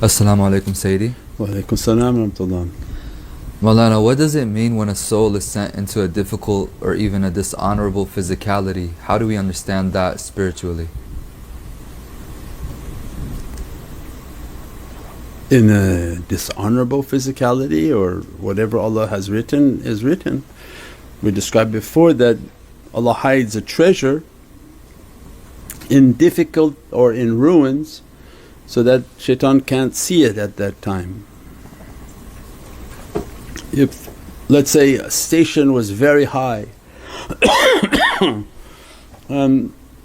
Assalamu alaikum Sayyidi. Wa alaikum salam wa rahmatullah. Maulana, what does it mean when a soul is sent into a difficult or even a dishonorable physicality? How do we understand that spiritually? In a dishonorable physicality, or whatever Allah has written is written. We described before that Allah hides a treasure in difficult or in ruins so that shaitan can't see it at that time. If let's say a station was very high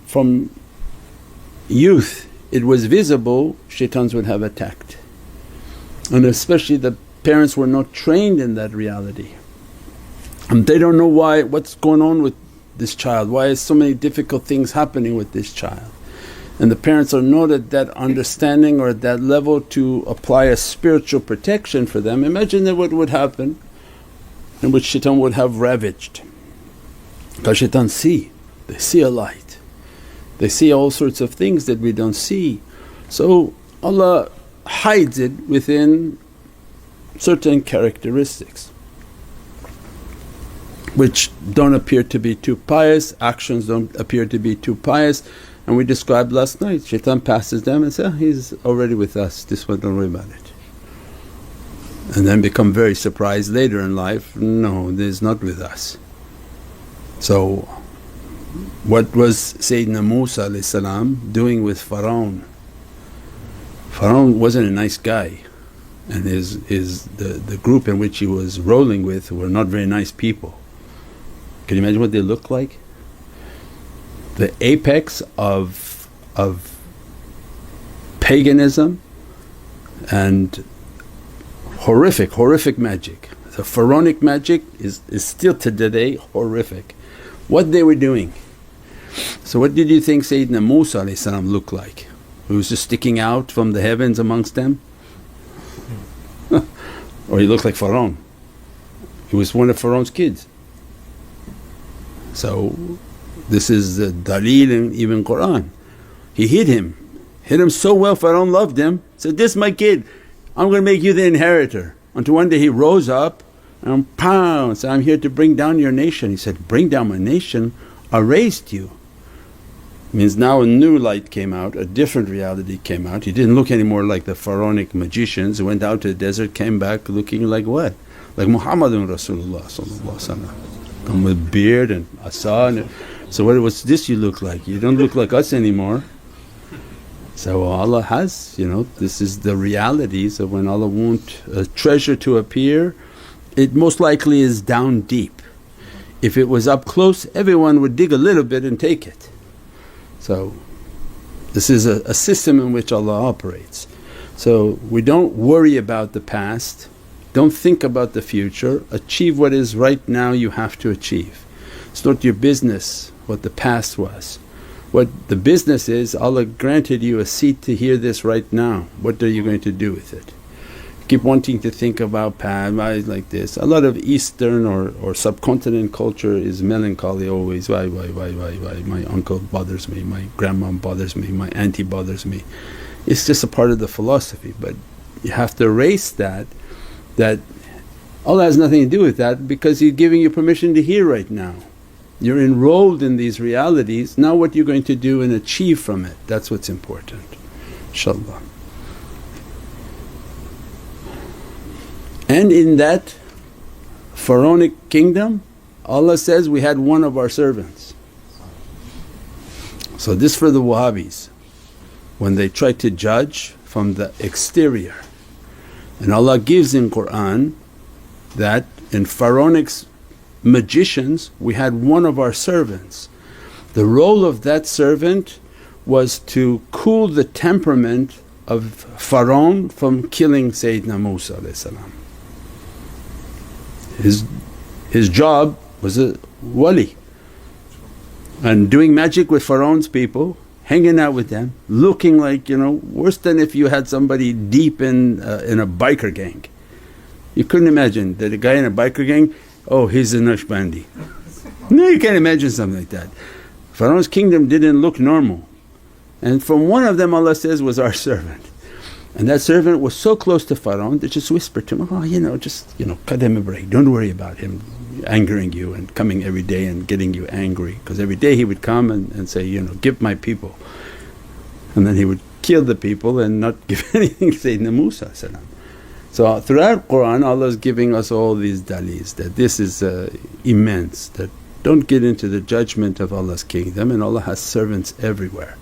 from youth it was visible, shaitans would have attacked. And especially the parents were not trained in that reality and they don't know what's going on with this child, why is so many difficult things happening with this child. And the parents are not at that understanding or at that level to apply a spiritual protection for them. Imagine that what would happen in which shaitan would have ravaged. Because shaitan they see a light, they see all sorts of things that we don't see. So Allah hides it within certain characteristics which don't appear to be too pious, actions don't appear to be too pious. And we described last night, shaitan passes them and says, he's already with us, this one don't worry about it. And then become very surprised later in life, no, this is not with us. So what was Sayyidina Musa doing with Pharaoh? Pharaoh wasn't a nice guy and the group in which he was rolling with were not very nice people. Can you imagine what they looked like? The apex of paganism and horrific magic. The pharaonic magic is still to today horrific. What they were doing. So what did you think Sayyidina Musa looked like? He was just sticking out from the heavens amongst them? Or he looked like Pharaoh. He was one of Pharaoh's kids. So this is the daleel in even Qur'an. He hid him so well Pharaoh loved him, said, this my kid, I'm going to make you the inheritor. Until one day he rose up and pow said, I'm here to bring down your nation. He said, bring down my nation? I raised you. Means now a new light came out, a different reality came out. He didn't look anymore like the pharaonic magicians who went out to the desert, came back looking like what? Like Muhammadun Rasulullah come with beard and asa. So what's this you look like? You don't look like us anymore. So Allah has, this is the realities of when Allah want a treasure to appear, it most likely is down deep. If it was up close everyone would dig a little bit and take it. So this is a system in which Allah operates. So we don't worry about the past, don't think about the future, achieve what is right now you have to achieve. It's not your business what the past was. What the business is, Allah granted you a seat to hear this right now, what are you going to do with it? Keep wanting to think about past, why like this. A lot of Eastern or subcontinent culture is melancholy always, why, my uncle bothers me, my grandma bothers me, my auntie bothers me. It's just a part of the philosophy, but you have to erase that Allah has nothing to do with that because He's giving you permission to hear right now. You're enrolled in these realities, now what you're going to do and achieve from it, that's what's important, inshaAllah. And in that pharaonic kingdom Allah says, we had one of our servants. So this for the Wahhabis when they try to judge from the exterior. And Allah gives in Qur'an that in pharaonic magicians we had one of our servants. The role of that servant was to cool the temperament of Pharaoh from killing Sayyidina Musa. His job was a wali and doing magic with Pharaoh's people, hanging out with them, looking like worse than if you had somebody deep in a biker gang. You couldn't imagine that a guy in a biker gang, oh he's a Naqshbandi. No, you can't imagine something like that. Pharaoh's kingdom didn't look normal, and from one of them Allah says was our servant. And that servant was so close to Pharaoh that just whispered to him, oh, just cut him a break, don't worry about him angering you and coming every day and getting you angry. Because every day he would come and say, give my people. And then he would kill the people and not give anything to Sayyidina Musa. So throughout Qur'an, Allah is giving us all these dalils that this is immense, that don't get into the judgment of Allah's kingdom, and Allah has servants everywhere.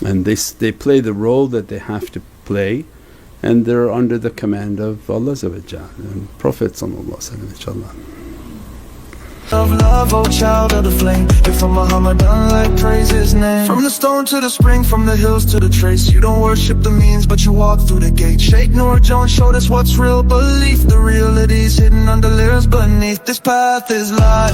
And they play the role that they have to play, and they're under the command of Allah and Prophet inshaAllah. Of love, oh child of the flame, you're from Muhammad, like praise his name. From the stone to the spring, from the hills to the trace, you don't worship the means but you walk through the gate. Sheikh Noor Jones showed us what's real belief, the reality's hidden under layers beneath. This path is life.